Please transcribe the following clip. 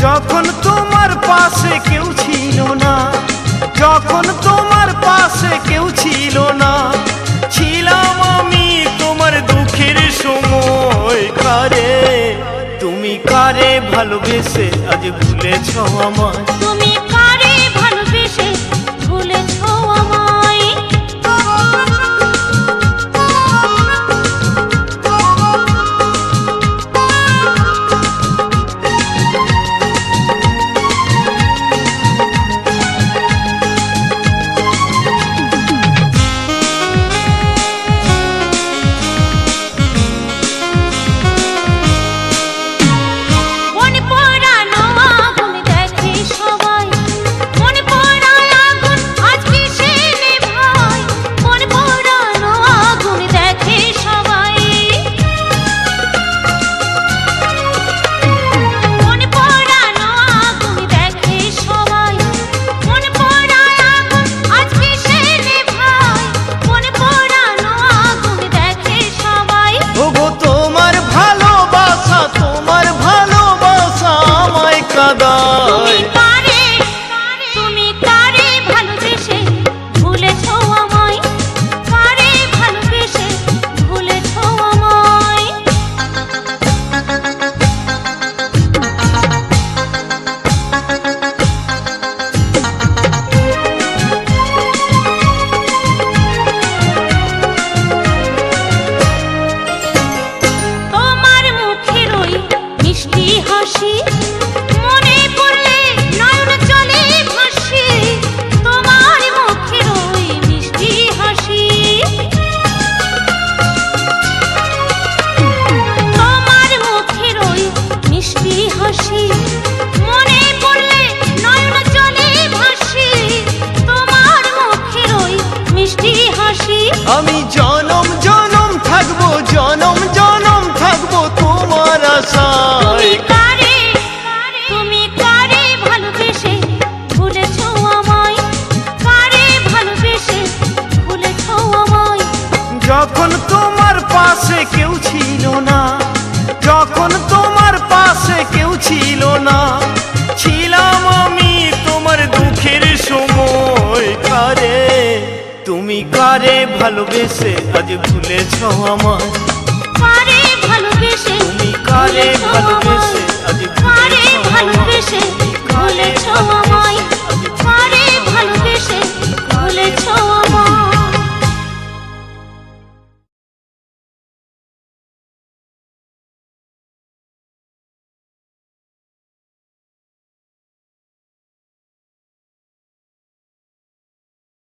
যখন তোমার পাশে কেউ ছিল না, যখন তোমার পাশে কেউ ছিল না, ছিলাম আমি তোমার দুঃখের সময়। কারে তুমি কারে ভালোবেসে আজ ভুলেছ আমায়? তুমি কারে ভালোবেসে ভুলেছ আমায়? আমি জনম জনম থাকবো, জনম জনম থাকবো তোমার আশায়। তুমি কারে ভালোবেসে ভুলেছ আমায়? কারে ভালোবেসে ভুলেছ আমায়? যখন তোমার পাশে কেউ ছিল না, যখন তোমার পাশে কেউ ছিল না, ছিলাম আমি তোমার দুঃখের সময়। কারে তুমি কারে ভালোবেসে আজ ভুলেছ আমায়?